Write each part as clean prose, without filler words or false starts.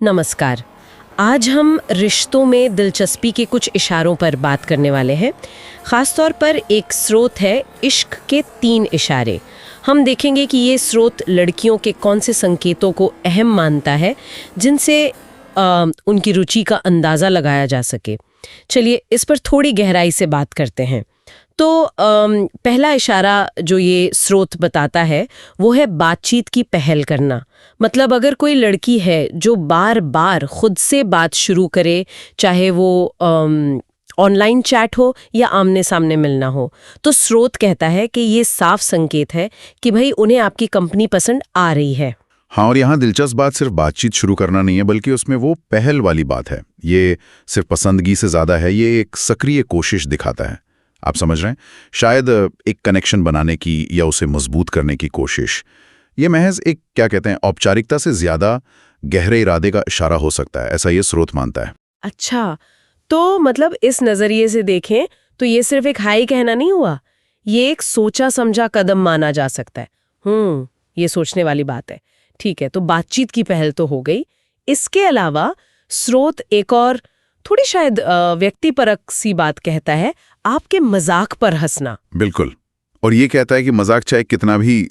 नमस्कार। आज हम रिश्तों में दिलचस्पी के कुछ इशारों पर बात करने वाले हैं। ख़ास तौर पर एक स्रोत है इश्क के 3 इशारे। हम देखेंगे कि ये स्रोत लड़कियों के कौन से संकेतों को अहम मानता है जिनसे उनकी रुचि का अंदाज़ा लगाया जा सके। चलिए इस पर थोड़ी गहराई से बात करते हैं। तो पहला इशारा जो ये स्रोत बताता है वो है बातचीत की पहल करना। मतलब अगर कोई लड़की है जो बार बार खुद से बात शुरू करे, चाहे वो ऑनलाइन चैट हो या आमने सामने मिलना हो, तो स्रोत कहता है कि ये साफ संकेत है कि भाई उन्हें आपकी कंपनी पसंद आ रही है। हाँ, और यहाँ दिलचस्प बात सिर्फ बातचीत शुरू करना नहीं है, बल्कि उसमें वो पहल वाली बात है। ये सिर्फ पसंदगी से ज़्यादा है, ये एक सक्रिय कोशिश दिखाता है। आप समझ रहे हैं? शायद एक कनेक्शन बनाने की या उसे मजबूत करने की कोशिश। ये महज एक क्या कहते हैं औपचारिकता से ज़्यादा गहरे इरादे का इशारा हो सकता है, ऐसा ये स्रोत मानता है। अच्छा, तो मतलब इस नज़रिए से देखें तो ये सिर्फ एक हाई कहना नहीं हुआ, ये एक सोचा समझा कदम माना जा सकता है। ये सोचने वाली बात है। ठीक है, तो बातचीत की पहल तो हो गई। इसके अलावा स्रोत एक और थोड़ी शायद व्यक्तिपरक सी बात कहता है, आपके मजाक पर हंसना। बिल्कुल, और ये कहता है कि मजाक चाहे कितना भी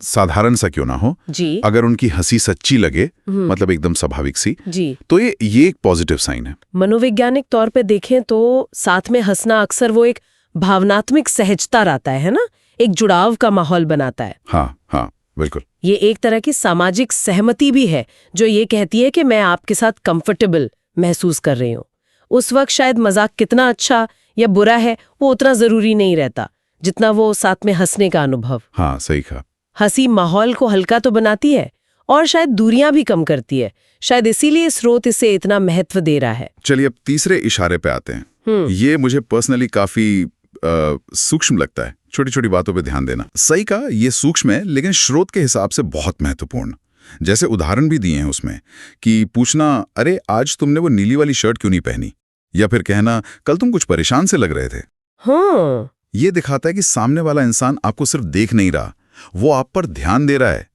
साधारण सा क्यों ना हो जी, अगर उनकी हंसी सच्ची लगे, मतलब एकदम स्वाभाविक सी, जी, तो ये एक पॉजिटिव साइन है। मनोवैज्ञानिक तौर पे देखें तो साथ में हंसना अक्सर वो एक भावनात्मक सहजता लाता है ना, एक जुड़ाव का माहौल बनाता है। हाँ, बिल्कुल। ये एक तरह की सामाजिक सहमति भी है जो ये कहती है कि मैं आपके साथ कंफर्टेबल महसूस कर रही हूँ। उस वक्त शायद मजाक कितना अच्छा या बुरा है वो उतना जरूरी नहीं रहता जितना वो साथ में हंसने का अनुभव। हाँ, सही कहा। हंसी माहौल को हल्का तो बनाती है और शायद दूरियां भी कम करती है। शायद इसीलिए स्रोत इसे इतना महत्व दे रहा है। चलिए अब तीसरे इशारे पे आते हैं। ये मुझे पर्सनली काफी सूक्ष्म लगता है। छोटी छोटी बातों पे ध्यान देना। सही कहा, ये सूक्ष्म है लेकिन स्रोत के हिसाब से बहुत महत्वपूर्ण। जैसे उदाहरण भी दिए हैं उसमें कि पूछना, अरे आज तुमने वो नीली वाली शर्ट क्यों नहीं पहनी, या फिर कहना कल तुम कुछ परेशान से लग रहे थे। ये दिखाता है कि सामने वाला इंसान आपको सिर्फ देख नहीं रहा, वो आप पर ध्यान दे रहा है।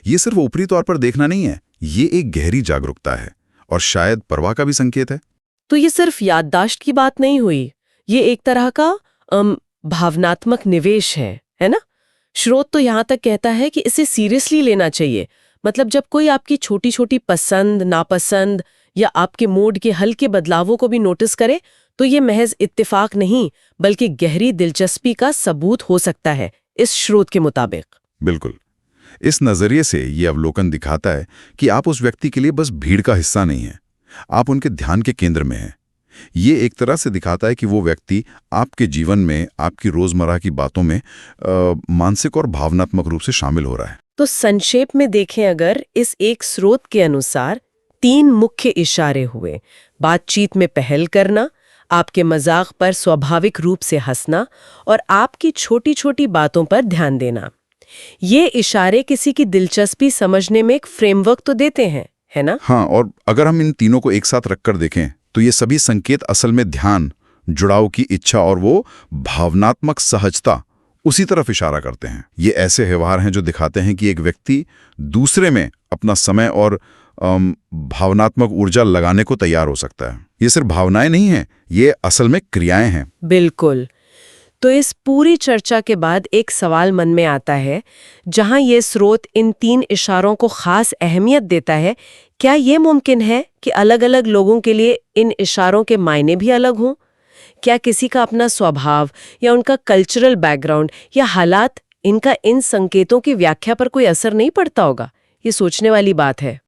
ये सिर्फ ऊपरी तौर पर देखना नहीं है, ये एक गहरी जागरूकता है और शायद परवाह का भी संकेत है। तो ये सिर्फ याददाश्त की बात नहीं हुई, ये एक तरह का भावनात्मक निवेश है ना। स्रोत तो यहाँ तक कहता है कि इसे सीरियसली लेना चाहिए। मतलब जब कोई आपकी छोटी छोटी पसंद नापसंद या आपके मूड के हल्के बदलावों को भी नोटिस करे तो ये महज इत्तेफाक नहीं बल्कि गहरी दिलचस्पी का सबूत हो सकता है इस स्रोत के मुताबिक। बिल्कुल, इस नजरिए से ये अवलोकन दिखाता है कि आप उस व्यक्ति के लिए बस भीड़ का हिस्सा नहीं हैं, आप उनके ध्यान के केंद्र में हैं। ये एक तरह से दिखाता है कि वो व्यक्ति आपके जीवन में, आपकी रोजमर्रा की बातों में मानसिक और भावनात्मक रूप से शामिल हो रहा है। तो संक्षेप में देखें, अगर इस एक स्रोत के अनुसार 3 मुख्य इशारे हुए: बातचीत में पहल करना, आपके मजाक पर स्वाभाविक रूप से हंसना और आपकी छोटी छोटी बातों पर ध्यान देना। ये इशारे किसी की दिलचस्पी समझने में एक फ्रेमवर्क तो देते हैं, है ना? हाँ, और अगर हम इन तीनों को एक साथ रखकर देखें तो ये सभी संकेत असल में ध्यान, जुड़ाव की इच्छा और वो भावनात्मक सहजता उसी तरफ इशारा करते हैं। ये ऐसे व्यवहार हैं जो दिखाते हैं कि एक व्यक्ति दूसरे में अपना समय और भावनात्मक ऊर्जा लगाने को तैयार हो सकता है। ये सिर्फ भावनाएं नहीं हैं, ये असल में क्रियाएं हैं। बिल्कुल। तो इस पूरी चर्चा के बाद एक सवाल मन में आता है, जहां ये स्रोत इन 3 इशारों को खास अहमियत देता है, क्या ये मुमकिन है कि अलग-अलग लोगों के लिए इन इशारों के मायने भी अलग हों? क्या किसी का अपना स्वभाव या उनका कल्चरल बैकग्राउंड या हालात इनका इन संकेतों की व्याख्या पर कोई असर नहीं पड़ता होगा? ये सोचने वाली बात है।